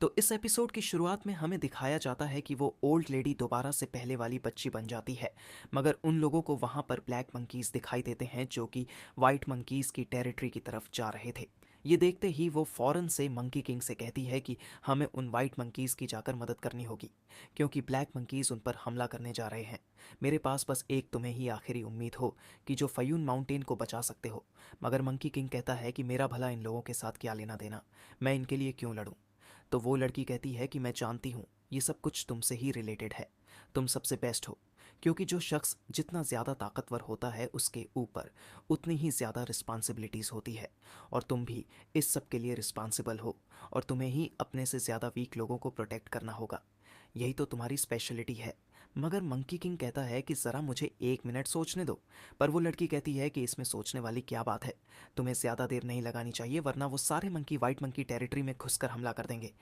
तो इस एपिसोड की शुरुआत में हमें दिखाया जाता है कि वो ओल्ड लेडी दोबारा से पहले वाली बच्ची बन जाती है। मगर उन लोगों को वहाँ पर ब्लैक मंकीज़ दिखाई देते हैं जो कि वाइट मंकीज़ की टेरिटरी की तरफ जा रहे थे। ये देखते ही वो फ़ौरन से मंकी किंग से कहती है कि हमें उन वाइट मंकीज़ की जाकर मदद करनी होगी, क्योंकि ब्लैक मंकीज़ उन पर हमला करने जा रहे हैं। मेरे पास बस एक तुम्हें ही आखिरी उम्मीद हो कि जो फयून माउंटेन को बचा सकते हो। मगर मंकी किंग कहता है कि मेरा भला इन लोगों के साथ क्या लेना देना, मैं इनके लिए क्यों लड़ूं। तो वो लड़की कहती है कि मैं जानती हूँ ये सब कुछ तुमसे ही रिलेटेड है, तुम सबसे बेस्ट हो, क्योंकि जो शख्स जितना ज़्यादा ताकतवर होता है उसके ऊपर उतनी ही ज़्यादा रिस्पॉन्सिबिलिटीज़ होती है, और तुम भी इस सब के लिए रिस्पॉन्सिबल हो, और तुम्हें ही अपने से ज़्यादा वीक लोगों को प्रोटेक्ट करना होगा। यही तो तुम्हारी स्पेशलिटी है। मगर मंकी किंग कहता है कि ज़रा मुझे 1 मिनट सोचने दो। पर वो लड़की कहती है कि इसमें सोचने वाली क्या बात है, तुम्हें ज़्यादा देर नहीं लगानी चाहिए, वरना वो सारे मंकी वाइट मंकी टेरिटरी में घुसकर हमला कर देंगे।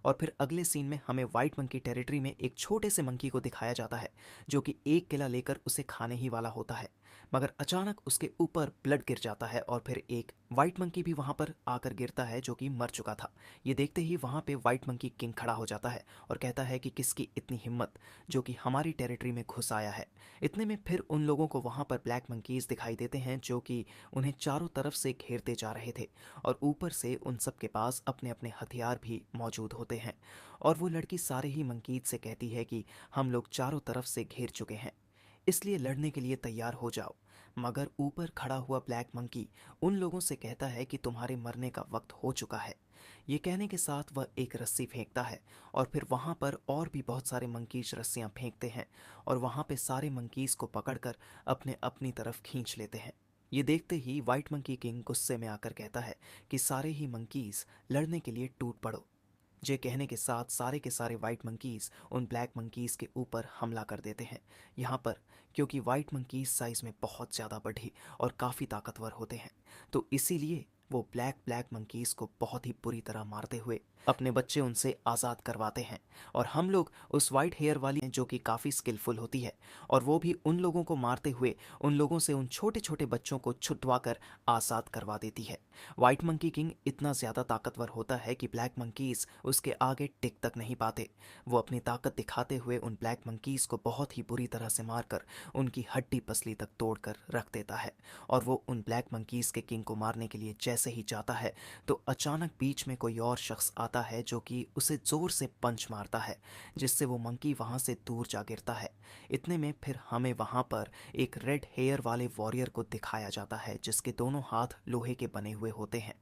और फिर अगले सीन में हमें वाइट मंकी टेरिटरी में एक छोटे से मंकी को दिखाया जाता है जो कि एक किला लेकर उसे खाने ही वाला होता है। मगर अचानक उसके ऊपर ब्लड गिर जाता है और फिर एक वाइट मंकी भी वहां पर आकर गिरता है जो कि मर चुका था। ये देखते ही वहां पे वाइट मंकी किंग खड़ा हो जाता है और कहता है कि किसकी इतनी हिम्मत जो कि हमारी टेरिटरी में घुस आया है। इतने में फिर उन लोगों को वहां पर ब्लैक मंकीज दिखाई देते हैं जो कि उन्हें चारों तरफ से घेरते जा रहे थे, और ऊपर से उन सब के पास अपने अपने हथियार भी मौजूद होते हैं। और वो लड़की सारे ही मंकीज से कहती है कि हम लोग चारों तरफ से घेर चुके हैं, इसलिए लड़ने के लिए तैयार हो जाओ। मगर ऊपर खड़ा हुआ ब्लैक मंकी उन लोगों से कहता है कि तुम्हारे मरने का वक्त हो चुका है। ये कहने के साथ वह एक रस्सी फेंकता है, और फिर वहाँ पर और भी बहुत सारे मंकीज रस्सियाँ फेंकते हैं, और वहाँ पे सारे मंकीज को पकड़कर अपने अपनी तरफ खींच लेते हैं। ये देखते ही वाइट मंकी किंग गुस्से में आकर कहता है कि सारे ही मंकीज लड़ने के लिए टूट पड़ो। ये कहने के साथ सारे के सारे वाइट मंकीज़ उन ब्लैक मंकीज़ के ऊपर हमला कर देते हैं। यहाँ पर क्योंकि वाइट मंकीज़ साइज़ में बहुत ज़्यादा बड़े और काफ़ी ताकतवर होते हैं, तो इसीलिए वो ब्लैक ब्लैक मंकीज़ को बहुत ही बुरी तरह मारते हुए अपने बच्चे उनसे आज़ाद करवाते हैं। और हम लोग उस वाइट हेयर वाली जो कि काफ़ी स्किलफुल होती है, और वो भी उन लोगों को मारते हुए उन लोगों से उन छोटे छोटे बच्चों को छुटवा कर आज़ाद करवा देती है। वाइट मंकी किंग इतना ज़्यादा ताकतवर होता है कि ब्लैक मंकीज़ उसके आगे टिक तक नहीं पाते। वो अपनी ताकत दिखाते हुए उन ब्लैक मंकीज़ को बहुत ही बुरी तरह से मारकर उनकी हड्डी पसली तक तोड़कर रख देता है। और वो उन ब्लैक मंकीज़ के किंग को मारने के लिए जैसे ही जाता है, तो अचानक बीच में कोई और शख्स आता है जो कि उसे ज़ोर से पंच मारता है, जिससे वो मंकी वहाँ से दूर जा गिरता है। इतने में फिर हमें वहाँ पर एक रेड हेयर वाले वॉरियर को दिखाया जाता है जिसके दोनों हाथ लोहे के बने हुए होते हैं,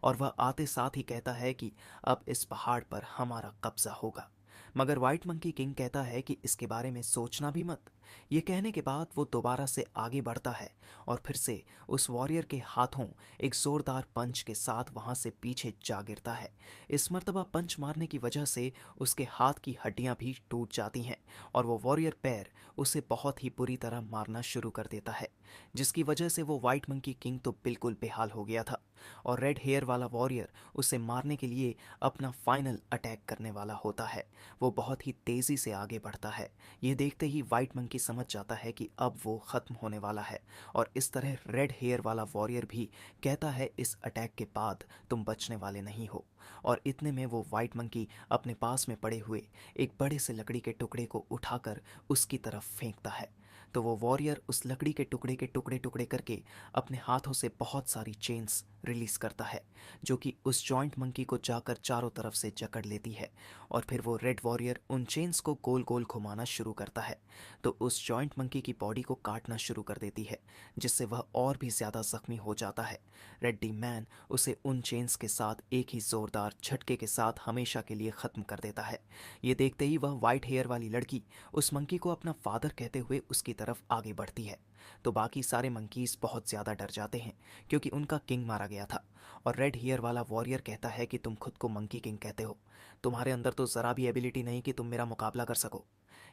और वह आते साथ ही कहता है कि अब इस पहाड़ पर हमारा कब्जा होगा। मगर वाइट मंकी किंग कहता है कि इसके बारे में सोचना भी मत। ये कहने के बाद वो दोबारा से आगे बढ़ता है और फिर से उस वॉरियर के हाथों एक जोरदार पंच के साथ वहां से पीछे जा गिरता है। इस मर्तबा पंच मारने की वजह से उसके हाथ की हड्डियां भी टूट जाती हैं, और वो वॉरियर पैर उसे बहुत ही बुरी तरह मारना शुरू कर देता है, जिसकी वजह से वो वाइट मंकी किंग तो बिल्कुल बेहाल हो गया था। और रेड हेयर वाला वॉरियर उसे मारने के लिए अपना फाइनल अटैक करने वाला होता है। वो बहुत ही तेज़ी से आगे बढ़ता है। ये देखते ही वाइट मंकी समझ जाता है कि अब वो ख़त्म होने वाला है, और इस तरह रेड हेयर वाला वॉरियर भी कहता है इस अटैक के बाद तुम बचने वाले नहीं हो। और इतने में वो वाइट मंकी अपने पास में पड़े हुए एक बड़े से लकड़ी के टुकड़े को उठाकर उसकी तरफ फेंकता है। तो वो वॉरियर उस लकड़ी के टुकड़े टुकड़े करके अपने हाथों से बहुत सारी चेन्स रिलीज करता है, जो कि उस जॉइंट मंकी को जाकर चारों तरफ से जकड़ लेती है। और फिर वो रेड वॉरियर उन चेन्स को गोल गोल घुमाना शुरू करता है, तो उस जॉइंट मंकी की बॉडी को काटना शुरू कर देती है, जिससे वह और भी ज़्यादा जख्मी हो जाता है। रेड्डी मैन उसे उन चेन्स के साथ एक ही ज़ोरदार झटके के साथ हमेशा के लिए ख़त्म कर देता है। ये देखते ही वह वाइट हेयर वाली लड़की उस मंकी को अपना फादर कहते हुए उसकी तरफ आगे बढ़ती है। तो बाकी सारे मंकीज बहुत ज़्यादा डर जाते हैं क्योंकि उनका किंग मारा गया था। और रेड हेयर वाला वॉरियर कहता है कि तुम खुद को मंकी किंग कहते हो, तुम्हारे अंदर तो ज़रा भी एबिलिटी नहीं कि तुम मेरा मुकाबला कर सको।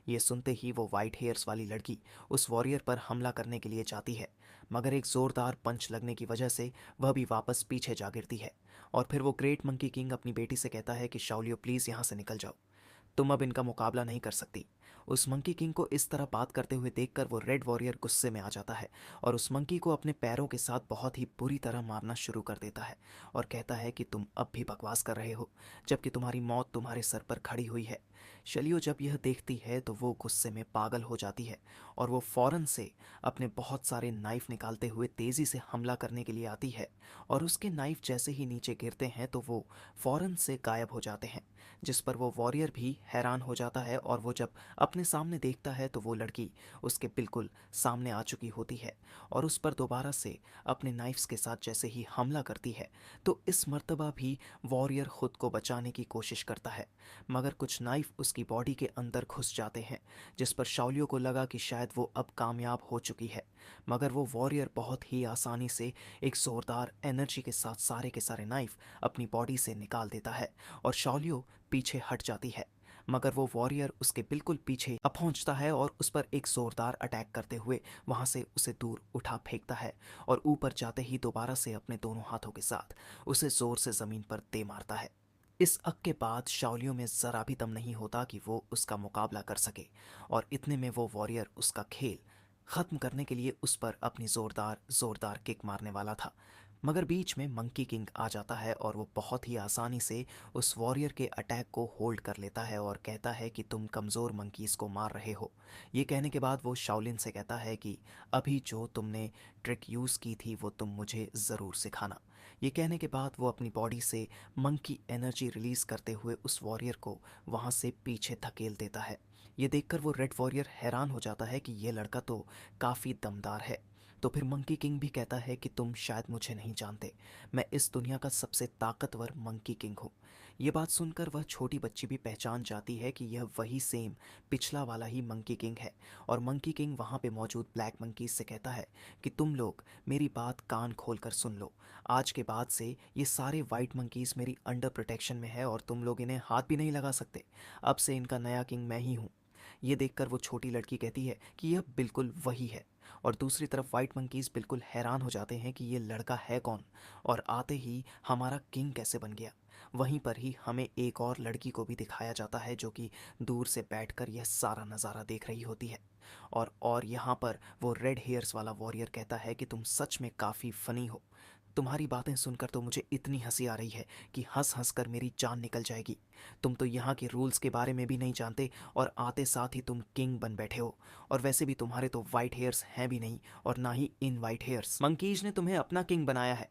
ये सुनते ही वो वाइट हेयर्स वाली लड़की उस वॉरियर पर हमला करने के लिए जाती है, मगर एक ज़ोरदार पंच लगने की वजह से वह भी वापस पीछे जा गिरती है। और फिर वो ग्रेट मंकी किंग अपनी बेटी से कहता है कि शाओलियो प्लीज़ यहाँ से निकल जाओ, तुम अब इनका मुकाबला नहीं कर सकती। उस मंकी किंग को इस तरह बात करते हुए देखकर वो रेड वॉरियर गुस्से में आ जाता है और उस मंकी को अपने पैरों के साथ बहुत ही बुरी तरह मारना शुरू कर देता है और कहता है कि तुम अब भी बकवास कर रहे हो, जबकि तुम्हारी मौत तुम्हारे सर पर खड़ी हुई है। शलियो जब यह देखती है तो वो गुस्से में पागल हो जाती है और वो फौरन से अपने बहुत सारे नाइफ निकालते हुए तेज़ी से हमला करने के लिए आती है और उसके नाइफ जैसे ही नीचे गिरते हैं तो वो फौरन से गायब हो जाते हैं, जिस पर वो वॉरियर भी हैरान हो जाता है और वो जब अपने सामने देखता है तो वो लड़की उसके बिल्कुल सामने आ चुकी होती है और उस पर दोबारा से अपने नाइफ्स के साथ जैसे ही हमला करती है तो इस मर्तबा भी वॉरियर खुद को बचाने की कोशिश करता है, मगर कुछ नाइफ उसकी बॉडी के अंदर घुस जाते हैं, जिस पर शाओलियो को लगा कि शायद वो अब कामयाब हो चुकी है। मगर वो वॉरियर बहुत ही आसानी से एक ज़ोरदार एनर्जी के साथ सारे के सारे नाइफ अपनी बॉडी से निकाल देता है और शाओलियो पीछे हट जाती है। मगर वो वॉरियर उसके बिल्कुल पीछे पहुंचता है और उस पर एक जोरदार अटैक करते हुए वहां से उसे दूर उठा फेंकता है और ऊपर जाते ही दोबारा से अपने दोनों हाथों के साथ उसे जोर से जमीन पर दे मारता है। इस अक के बाद शाओलियो में जरा भी दम नहीं होता कि वो उसका मुकाबला कर सके और इतने में वो वॉरियर उसका खेल खत्म करने के लिए उस पर अपनी जोरदार जोरदार किक मारने वाला था, मगर बीच में मंकी किंग आ जाता है और वो बहुत ही आसानी से उस वॉरियर के अटैक को होल्ड कर लेता है और कहता है कि तुम कमज़ोर मंकीज़ को मार रहे हो। ये कहने के बाद वो शाओलिन से कहता है कि अभी जो तुमने ट्रिक यूज़ की थी वो तुम मुझे ज़रूर सिखाना। ये कहने के बाद वो अपनी बॉडी से मंकी एनर्जी रिलीज़ करते हुए उस वॉरियर को वहाँ से पीछे धकेल देता है। ये देखकर वो रेड वॉरियर हैरान हो जाता है कि ये लड़का तो काफ़ी दमदार है। तो फिर मंकी किंग भी कहता है कि तुम शायद मुझे नहीं जानते, मैं इस दुनिया का सबसे ताकतवर मंकी किंग हूँ। ये बात सुनकर वह छोटी बच्ची भी पहचान जाती है कि यह वही सेम पिछला वाला ही मंकी किंग है और मंकी किंग वहाँ पे मौजूद ब्लैक मंकीज से कहता है कि तुम लोग मेरी बात कान खोल कर सुन लो। आज के बाद से ये सारे वाइट मंकीज मेरी अंडर प्रोटेक्शन में है और तुम लोग इन्हें हाथ भी नहीं लगा सकते। अब से इनका नया किंग मैं ही हूँ। ये देखकर वो छोटी लड़की कहती है कि यह बिल्कुल वही है और दूसरी तरफ वाइट मंकीज बिल्कुल हैरान हो जाते हैं कि ये लड़का है कौन और आते ही हमारा किंग कैसे बन गया। वहीं पर ही हमें एक और लड़की को भी दिखाया जाता है जो कि दूर से बैठकर यह सारा नज़ारा देख रही होती है और यहाँ पर वो रेड हेयर्स वाला वॉरियर कहता है कि तुम सच में काफ़ी फ़नी हो। तुम्हारी बातें सुनकर तो मुझे इतनी हंसी आ रही है कि हंस हंस कर मेरी जान निकल जाएगी। तुम तो यहाँ के रूल्स के बारे में भी नहीं जानते और आते साथ ही तुम किंग बन बैठे हो, और वैसे भी तुम्हारे तो वाइट हेयर्स हैं भी नहीं और ना ही इन वाइट हेयर्स। मंकीज ने तुम्हें अपना किंग बनाया है,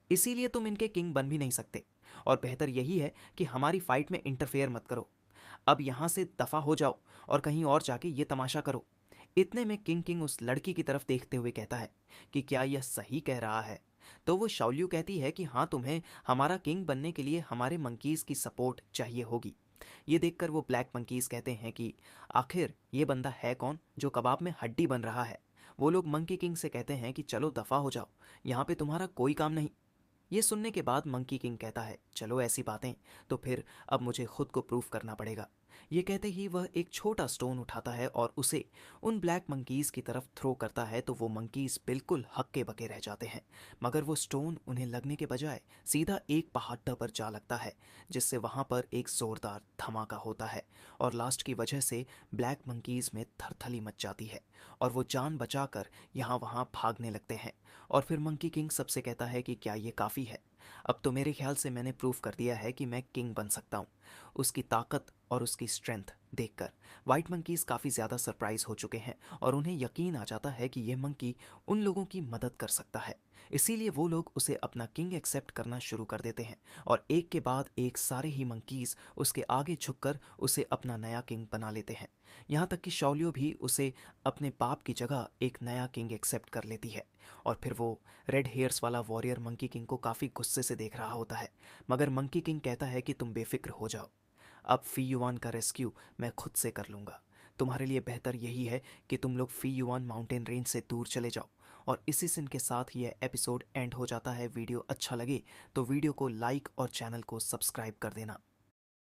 इसीलिए तुम इनके किंग बन भी नहीं सकते और बेहतर यही है कि हमारी फाइट में इंटरफेयर मत करो। अब यहाँ से दफ़ा हो जाओ और कहीं और जाके ये तमाशा करो। इतने में किंग किंग उस लड़की की तरफ देखते हुए कहता है कि क्या यह सही कह रहा है। तो वो शाओलियू कहती है कि हाँ, तुम्हें हमारा किंग बनने के लिए हमारे मंकीज़ की सपोर्ट चाहिए होगी। ये देखकर वो ब्लैक मंकीज़ कहते हैं कि आखिर ये बंदा है कौन जो कबाब में हड्डी बन रहा है। वो लोग मंकी किंग से कहते हैं कि चलो दफ़ा हो जाओ, यहाँ पे तुम्हारा कोई काम नहीं। ये सुनने के बाद मंकी किंग कहता है चलो ऐसी बातें, तो फिर अब मुझे खुद को प्रूव करना पड़ेगा। ये कहते ही वह एक छोटा स्टोन उठाता है और उसे उन ब्लैक मंकीज़ की तरफ थ्रो करता है तो वो मंकीज़ बिल्कुल हक्के बके रह जाते हैं, मगर वो स्टोन उन्हें लगने के बजाय सीधा एक पहाड़ पर जा लगता है, जिससे वहाँ पर एक ज़ोरदार धमाका होता है और लास्ट की वजह से ब्लैक मंकीज़ में थरथली मच जाती है और वो जान बचाकर यहाँ वहाँ भागने लगते हैं। और फिर मंकी किंग सबसे कहता है कि क्या ये काफ़ी है, अब तो मेरे ख्याल से मैंने प्रूव कर दिया है कि मैं किंग बन सकता हूँ। उसकी ताकत और उसकी स्ट्रेंथ देखकर वाइट मंकीज़ काफ़ी ज़्यादा सरप्राइज हो चुके हैं और उन्हें यकीन आ जाता है कि यह मंकी उन लोगों की मदद कर सकता है। इसीलिए वो लोग उसे अपना किंग एक्सेप्ट करना शुरू कर देते हैं और एक के बाद एक सारे ही मंकीज़ उसके आगे झुककर उसे अपना नया किंग बना लेते हैं। यहाँ तक कि शाओलियो भी उसे अपने बाप की जगह एक नया किंग एक्सेप्ट कर लेती है और फिर वो रेड हेयर्स वाला वॉरियर मंकी किंग को काफ़ी गुस्से से देख रहा होता है, मगर मंकी किंग कहता है कि तुम बेफिक्र हो जाओ, अब फी युआन का रेस्क्यू मैं खुद से कर लूँगा। तुम्हारे लिए बेहतर यही है कि तुम लोग फी युआन माउंटेन रेंज से दूर चले जाओ। और इसी सीन के साथ यह एपिसोड एंड हो जाता है। वीडियो अच्छा लगे तो वीडियो को लाइक और चैनल को सब्सक्राइब कर देना।